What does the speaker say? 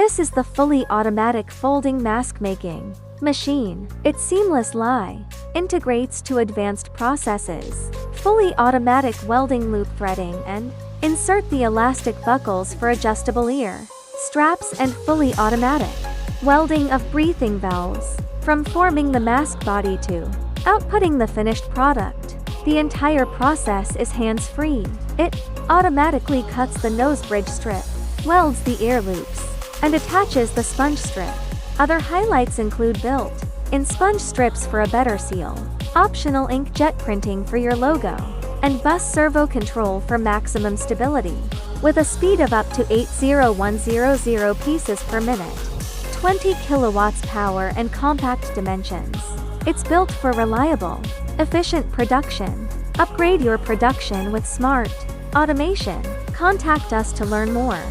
This is the fully automatic folding mask making machine. Its seamless lie integrates to advanced processes, fully automatic welding loop threading, and insert the elastic buckles for adjustable ear straps, and fully automatic welding of breathing valves. From forming the mask body to outputting the finished product, the entire process is hands-free. It automatically cuts the nose bridge strip, welds the ear loops, and attaches the sponge strip. Other highlights include built-in sponge strips for a better seal, optional inkjet printing for your logo, and bus-servo control for maximum stability. With a speed of up to 80100 pieces per minute, 20 kilowatts power, and compact dimensions, it's built for reliable, efficient production. Upgrade your production with smart automation. Contact us to learn more.